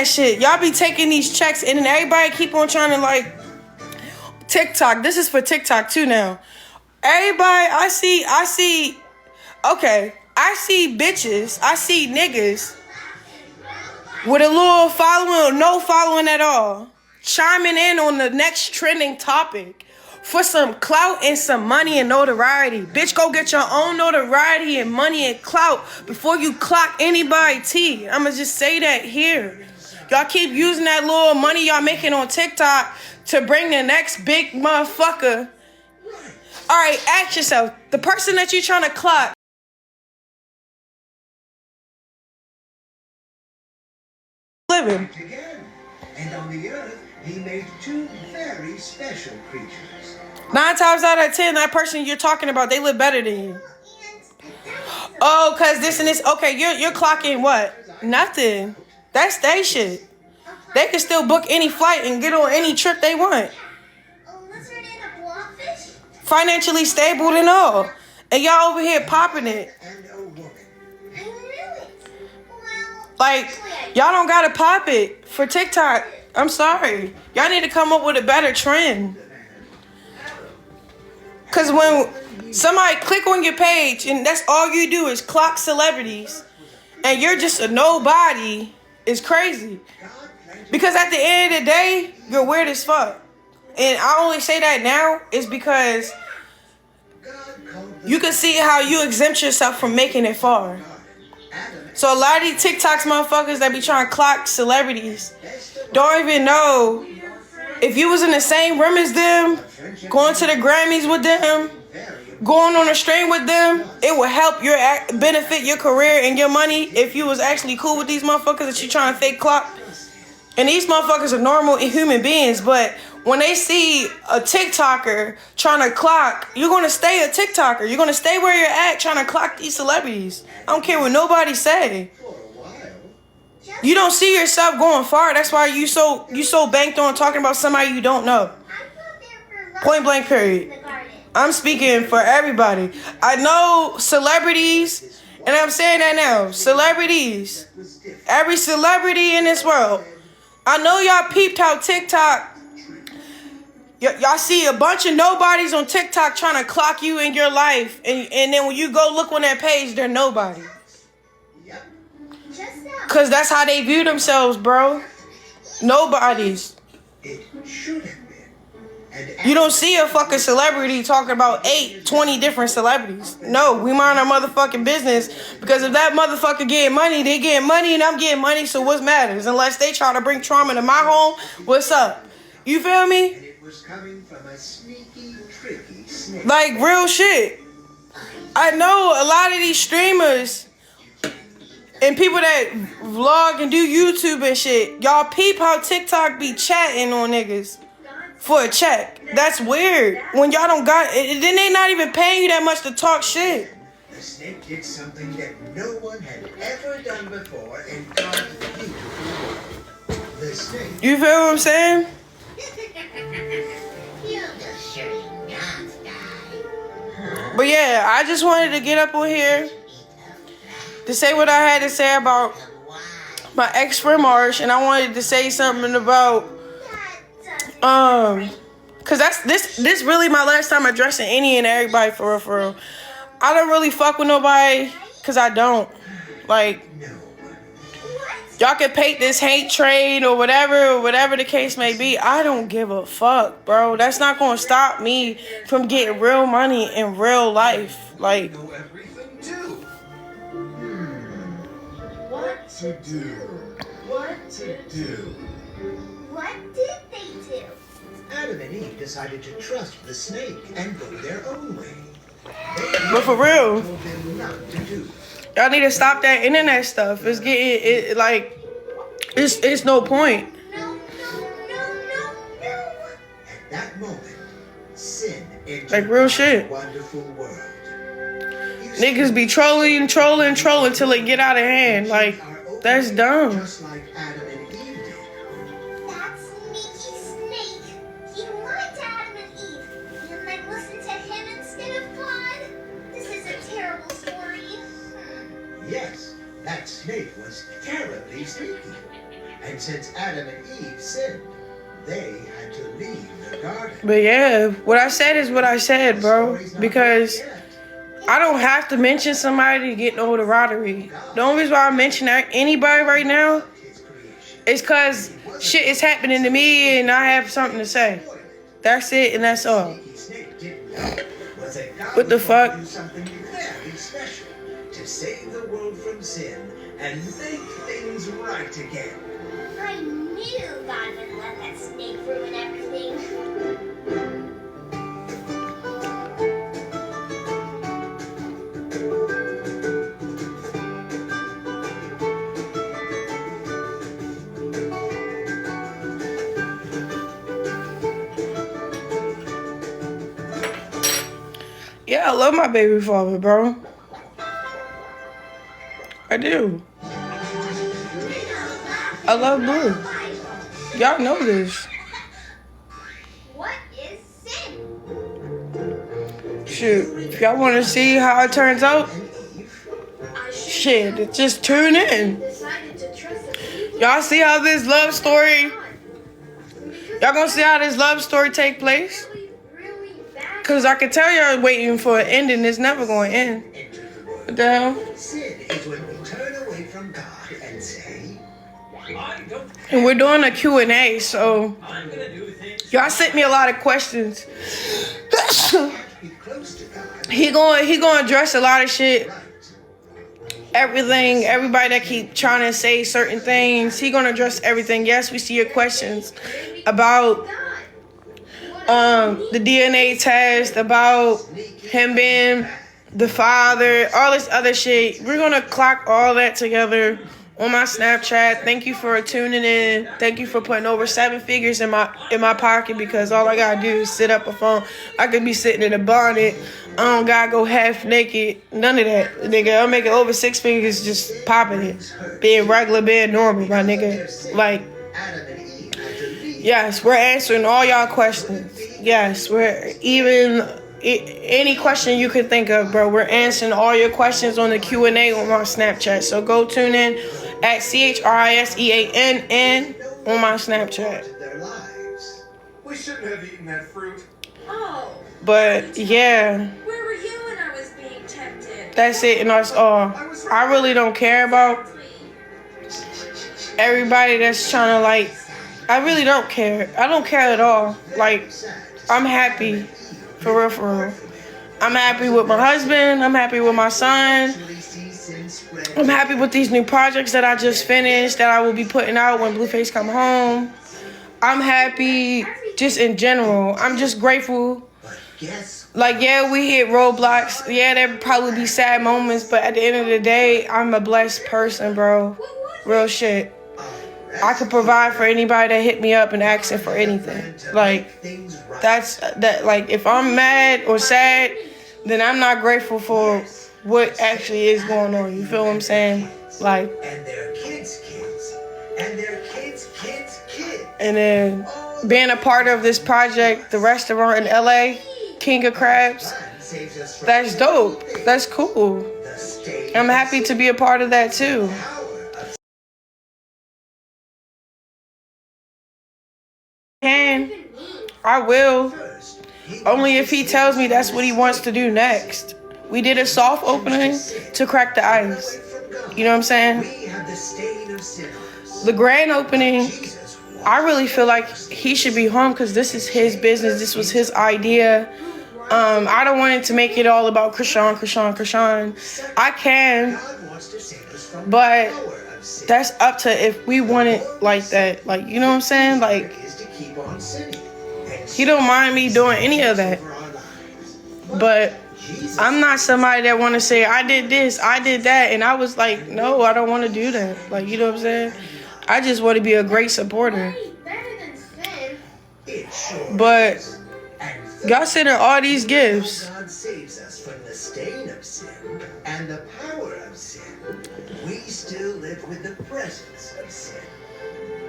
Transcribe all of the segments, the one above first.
shit. Y'all be taking these checks and then everybody keep on trying to like TikTok. This is for TikTok too now. Everybody, I see, okay, I see bitches, I see niggas with a little following or no following at all, chiming in on the next trending topic for some clout and some money and notoriety. Bitch, go get your own notoriety and money and clout before you clock anybody T. I'ma just say that here. Y'all keep using that little money y'all making on TikTok to bring the next big motherfucker. All right, ask yourself, the person that you trying to clock, living. And on the earth, he made two very special creatures. 9 times out of 10, that person you're talking about, they live better than you. Oh, cause this and this. Okay, you're clocking what? Nothing. That's they shit. They can still book any flight and get on any trip they want. Financially stable and all. And y'all over here popping it. Like, y'all don't gotta pop it for TikTok. I'm sorry. Y'all need to come up with a better trend. Cause when somebody click on your page and that's all you do is clock celebrities and you're just a nobody, it's crazy. Because at the end of the day, you're weird as fuck. And I only say that now is because you can see how you exempt yourself from making it far. So a lot of these TikToks motherfuckers that be trying to clock celebrities don't even know if you was in the same room as them, going to the Grammys with them, going on a stream with them, it would help your benefit your career and your money if you was actually cool with these motherfuckers that you trying to fake clock. And these motherfuckers are normal human beings, but when they see a TikToker trying to clock, you're going to stay a TikToker. You're going to stay where you're at trying to clock these celebrities. I don't care what nobody say. You don't see yourself going far. That's why you so banked on talking about somebody you don't know. Point blank period. I'm speaking for everybody. I know celebrities, and I'm saying that now. Celebrities. Every celebrity in this world. I know y'all peeped how TikTok, y'all see a bunch of nobodies on TikTok trying to clock you in your life. And then when you go look on that page, they're nobody. Because that's how they view themselves, bro. Nobodies. You don't see a fucking celebrity talking about 20 different celebrities. No, we mind our motherfucking business. Because if that motherfucker getting money, they getting money and I'm getting money, so what matters? Unless they try to bring trauma to my home, what's up? You feel me? And it was coming from a sneaky, tricky snake. Like, real shit. I know a lot of these streamers and people that vlog and do YouTube and shit, y'all peep how TikTok be chatting on niggas for a check. That's weird. When y'all don't got it, then they not even paying you that much to talk shit. The snake did something that no one had ever done before in God's beautiful world. The snake. You feel what I'm saying? You'll just surely not die. But yeah, I just wanted to get up on here to say what I had to say about my ex-friend Marsh, and I wanted to say something about cause that's this really my last time addressing any and everybody for real. I don't really fuck with nobody cause I don't. Like, y'all can paint this hate train or whatever the case may be. I don't give a fuck, bro. That's not gonna stop me from getting real money in real life. Like, What to do? What did they do? Adam and Eve decided to trust the snake and go their own way. but for real, Told them not to do. y'all need to stop that internet stuff. It's getting it's no point. No. At that moment, sin entered Like, real shit. a wonderful world. Niggas be trolling till they get out of hand. Like, that's dumb. Just like Adam and Eve did. That sneaky snake. He lied to Adam and Eve. And then listened to him instead of God. This is a terrible story. Yes, that snake was terribly sneaky. And And since Adam and Eve sinned, they had to leave the garden. But yeah, what I said is what I said, bro. Because I don't have to mention somebody to get notoriety. The only reason why I mention anybody right now is because shit is happening to me and I have something to say. That's it and that's all. What the fuck? Something very special to save the world from sin and make things right again. I knew God would let that snake ruin everything. Yeah, I love my baby father, bro. I do. I love Blue. Y'all know this. What is sin? Shoot, if y'all want to see how it turns out, shit, just tune in. Y'all see how this love story, y'all gonna see how this love story take place? Because I can tell y'all waiting for an ending. It's never going to end. What the hell? Sin is when we turn away from God and say, And we're doing a Q&A, so y'all sent me a lot of questions. be close to God. He gonna address a lot of shit. Everything, everybody that keep trying to say certain things, he gonna address everything. Yes, we see your questions about the DNA test, about him being the father, all this other shit. We're gonna clock all that together on my Snapchat. Thank you for tuning in. Thank you for putting over 7 figures in my pocket, because all I gotta do is sit up a phone. I could be sitting in a bonnet. I don't gotta go half naked. None of that, nigga. I'm making over 6 figures just popping it, being regular, being normal, my nigga. Like, yes, we're answering all y'all questions. Yes, we're even any question you could think of, bro. We're answering all your questions on the Q&A on my Snapchat. So go tune in at CHRISEANN on my Snapchat. We shouldn't have eaten that fruit. Oh. But yeah, Where were you when I was being tempted? that's it, and that's all. I really don't care about everybody that's trying to, like, I really don't care. I don't care at all. Like, I'm happy. For real, for real. I'm happy with my husband. I'm happy with my son. I'm happy with these new projects that I just finished, that I will be putting out when Blueface come home. I'm happy just in general. I'm just grateful. Like, yeah, we hit roadblocks. Yeah, there probably be sad moments, but at the end of the day, I'm a blessed person, bro. Real shit. I could provide for anybody that hit me up and asking for anything. Like, that's that. Like, if I'm mad or sad, then I'm not grateful for what actually is going on. You feel what I'm saying? Like, And their kids' kids. And their kids' kids' kids. and then being a part of this project, the restaurant in LA, King of Crabs, that's dope. That's cool. I'm happy to be a part of that too. I will. Only if he tells me that's what he wants to do next. We did a soft opening to crack the ice. You know what I'm saying? The grand opening, I really feel like he should be home because this is his business. This was his idea. I don't want it to make it all about Chrisean. I can, but that's up to if we want it like that. Like, you know what I'm saying? Like, he don't mind me doing any of that. But I'm not somebody that want to say, I did this, I did that. And I was like, no, I don't want to do that. Like, you know what I'm saying? I just want to be a great supporter. But God sent her all these gifts. God saves us from the stain of sin and the power of sin. We still live with the presence of sin.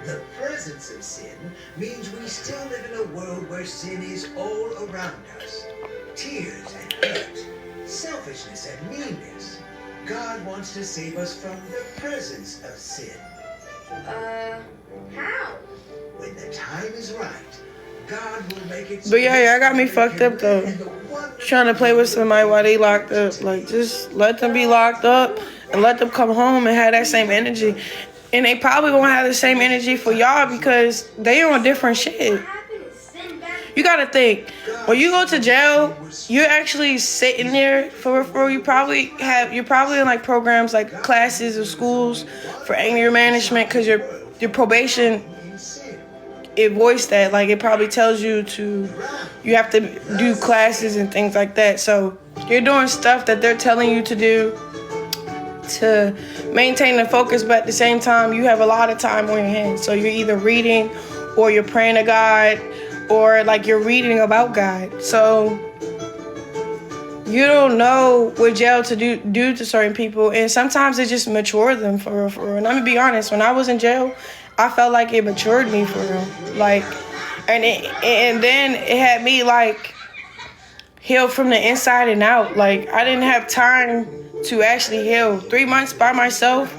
The presence of sin means we still live in a world where sin is all around us. Tears and hurt, selfishness and meanness. God wants to save us from the presence of sin. How? When the time is right, God will make it. But yeah, y'all got me fucked up though. Trying to play with somebody while they locked up. Like, just let them be locked up and let them come home and have that same energy. And they probably won't have the same energy for y'all because they on different shit. You gotta think, when you go to jail, you're actually sitting there for you're probably in like programs like classes or schools for anger management because your probation, it voiced that, like it probably tells you you have to do classes and things like that. So you're doing stuff that they're telling you to do to maintain the focus, but at the same time you have a lot of time on your hands. So you're either reading or you're praying to God or like you're reading about God. So you don't know what jail to do to certain people, and sometimes it just mature them for real. And I'm gonna be honest, when I was in jail, I felt like it matured me for real. Like, and then it had me like heal from the inside and out. Like, I didn't have time to actually heal. 3 months by myself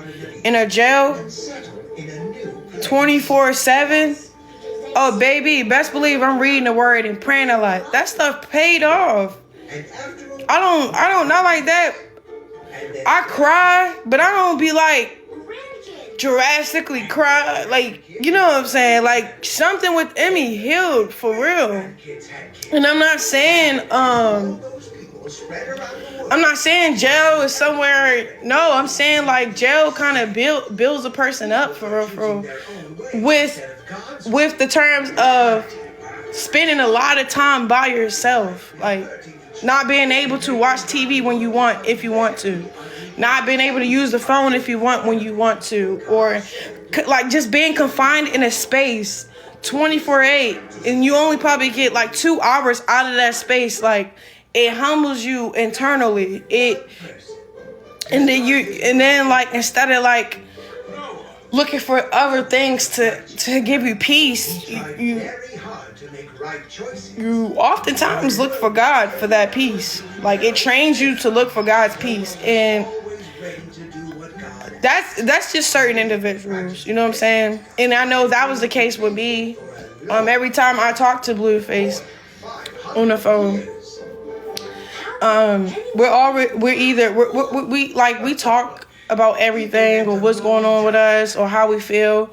in a jail, 24/7. Oh baby, best believe I'm reading the word and praying a lot. That stuff paid off. I don't not like that. I cry, but I don't be like drastically cry. Like, you know what I'm saying? Like, something within me healed for real. And I'm not saying jail is somewhere. No, I'm saying like jail kind of builds a person up for real. With the terms of spending a lot of time by yourself, like not being able to watch TV when you want, if you want to, not being able to use the phone if you want when you want to, or like just being confined in a space 24/8, and you only probably get like 2 hours out of that space. Like, it humbles you internally. And then like instead of like looking for other things to give you peace, you oftentimes look for God for that peace. Like, it trains you to look for God's peace, and that's just certain individuals, you know what I'm saying? And I know that was the case with me. Every time I talk to Blueface on the phone, we talk about everything or what's going on with us or how we feel.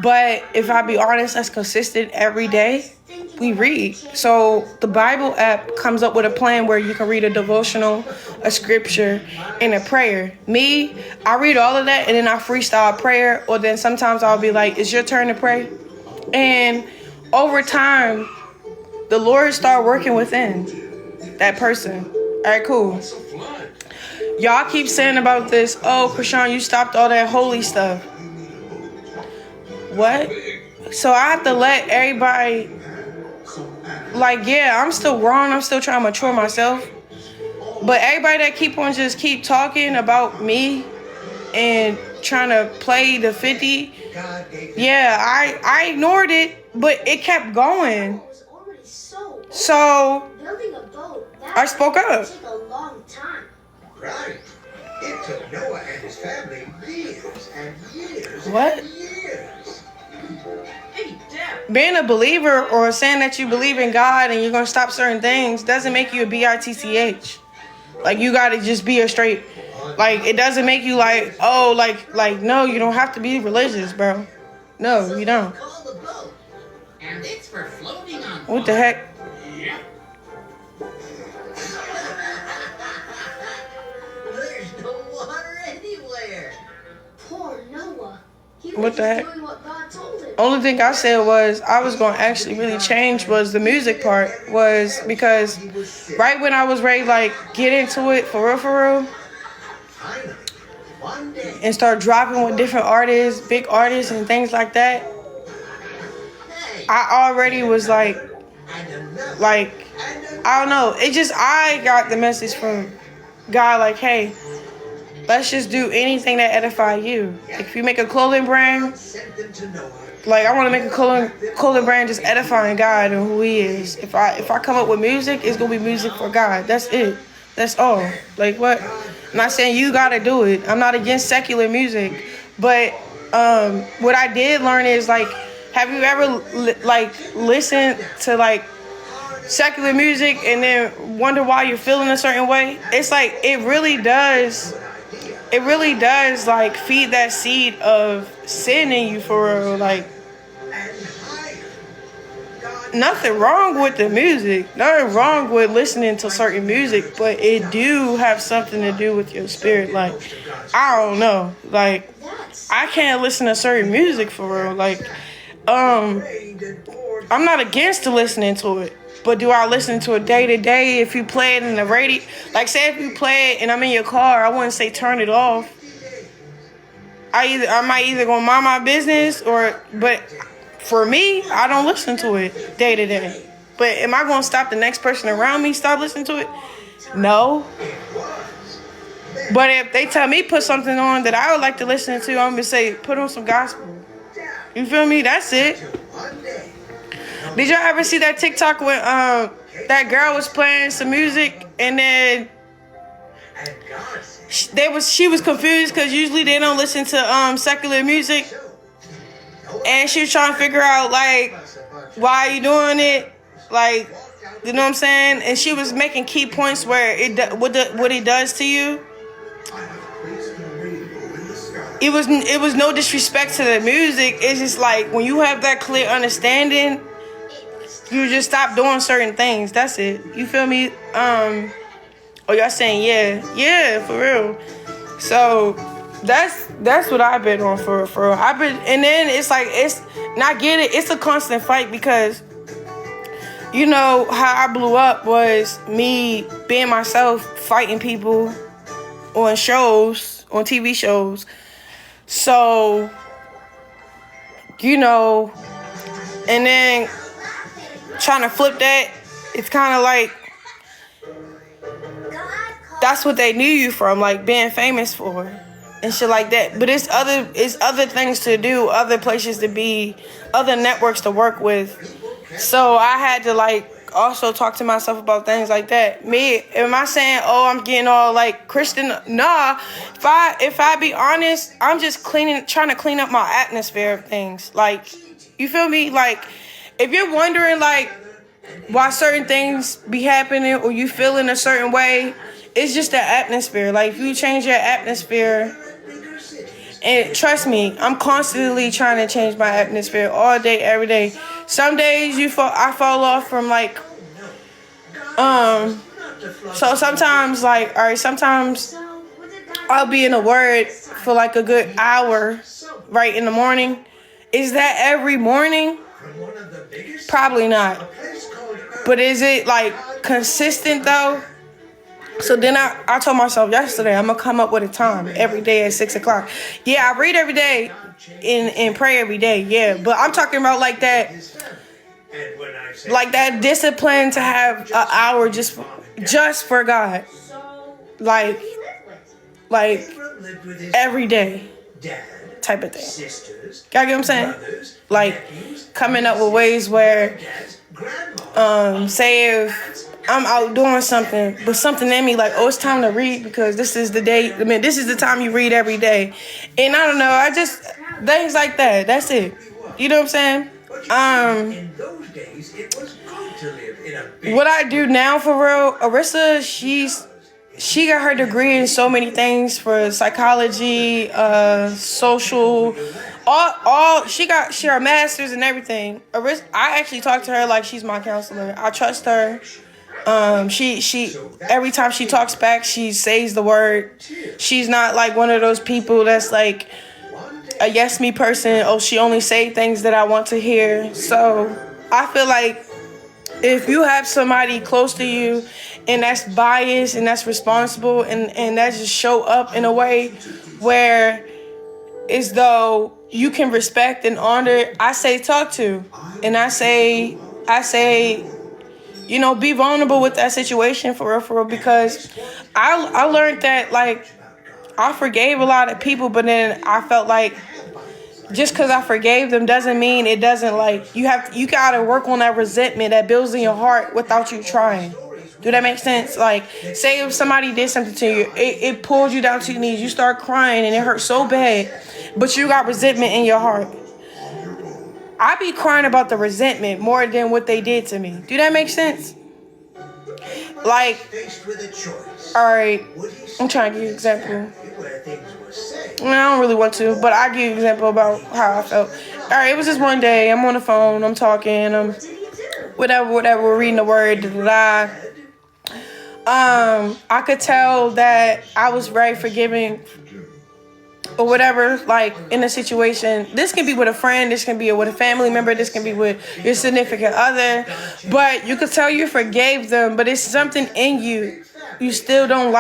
But if I be honest, that's consistent every day. We read. So the Bible app comes up with a plan where you can read a devotional, a scripture, and a prayer. Me, I read all of that and then I freestyle prayer, or then sometimes I'll be like, it's your turn to pray. And over time, the Lord start working within that person. All right, cool. Y'all keep saying about this, oh, Chrisean, you stopped all that holy stuff. What? So I have to let everybody, like, yeah, I'm still growing. I'm still trying to mature myself. But everybody that keep talking about me and trying to play the 50, yeah, I ignored it, but it kept going. So I spoke up. Right. It took Noah and his family years and years What? and years. Hey, Dad. Being a believer or saying that you believe in God and you're going to stop certain things doesn't make you a bitch. Like, you got to just be a straight, like, it doesn't make you like, oh, like, no, you don't have to be religious, bro. No, you don't. Call the boat. And it's for floating on What the heck? Yep. There's no water anywhere. Poor Noah. He What was the just heck? doing what God told him. Only thing I said was I was going to actually really change was the music part, was because right when I was ready, like, get into it for real, Finally, one day, and start dropping with different artists, big artists and things like that, I already was like, I don't know. It just, I got the message from God, like, hey, let's just do anything that edify you. Like, if you make a clothing brand, sent them to Noah. like, I want to make a clothing brand just edifying God and who He is. If I come up with music, it's gonna be music for God. That's it. That's all. Like, what? I'm not saying you gotta do it. I'm not against secular music, but what I did learn is like, have you ever listened to like secular music and then wonder why you're feeling a certain way? It's like it really does like feed that seed of sin in you for real. Like, nothing wrong with the music, nothing wrong with listening to certain music, but it do have something to do with your spirit. Like, I don't know, like I can't listen to certain music for real. Like, I'm not against to listening to it, but do I listen to it day to day? If you play it in the radio, like say if you play it and I'm in your car, I wouldn't say turn it off. I might either go mind my business but for me, I don't listen to it day to day. But am I going to stop the next person around me stop listening to it? No. But if they tell me put something on that I would like to listen to, I'm going to say put on some gospel. You feel me? That's it. Did y'all ever see that TikTok when that girl was playing some music and then she was confused because usually they don't listen to secular music, and she was trying to figure out like why are you doing it, like, you know what I'm saying? And she was making key points where what it does to you. It was no disrespect to the music. It's just like when you have that clear understanding, you just stop doing certain things. That's it. You feel me? Oh, y'all saying yeah, for real. So that's what I've been on for real. And then it's like not get it. It's a constant fight because you know how I blew up was me being myself, fighting people on shows, on TV shows. So you know, and then trying to flip that, it's kind of like that's what they knew you from, like being famous for and shit like that. But it's other things to do, other places to be, other networks to work with. So I had to like also talk to myself about things like that. Am I saying, oh, I'm getting all like Christian? Nah. If I be honest, I'm just trying to clean up my atmosphere of things. Like, you feel me? Like, if you're wondering like why certain things be happening or you feel in a certain way, it's just the atmosphere. Like, if you change your atmosphere, and trust me, I'm constantly trying to change my atmosphere all day, every day. Some days I fall off from like, so sometimes like, all right, sometimes I'll be in a word for like a good hour right in the morning. Is that every morning? Probably not. But is it like consistent though? So then I told myself yesterday, I'm going to come up with a time every day at 6 o'clock. Yeah, I read every day and pray every day. Yeah, but I'm talking about like that discipline to have an hour just for God. Like every day type of thing. Y'all get what I'm saying? Like coming up with ways where, say if I'm out doing something, but something in me like, oh, it's time to read because this is the day. I mean, this is the time you read every day. And I don't know, I just, things like that. That's it. You know what I'm saying? What I do now for real, Arissa, she got her degree in so many things for psychology, social, all she her master's and everything. Arissa, I actually talk to her like she's my counselor. I trust her. She every time she talks back, she says the word. She's not like one of those people that's like a yes me person. Oh, she only say things that I want to hear. So I feel like if you have somebody close to you and that's biased and that's responsible and that just show up in a way where as though you can respect and honor, I say talk to. And I say, you know, be vulnerable with that situation for real, because I learned that, like, I forgave a lot of people, but then I felt like just because I forgave them doesn't mean it doesn't, like, you gotta work on that resentment that builds in your heart without you trying. Do that make sense? Like, say if somebody did something to you, it pulled you down to your knees. You start crying and it hurt so bad, but you got resentment in your heart. I be crying about the resentment more than what they did to me. Do that make sense? Like, Faced with a choice. all right, Would he I'm trying to give you an stay example. where things were safe? I don't really want to, but I'll give you an example about how I felt. All right, it was just one day. I'm on the phone. I'm talking. Whatever, we're reading the word. I could tell that I was very forgiving or whatever, like in a situation. This can be with a friend, this can be with a family member, this can be with your significant other, but you could tell you forgave them, but it's something in you still don't like.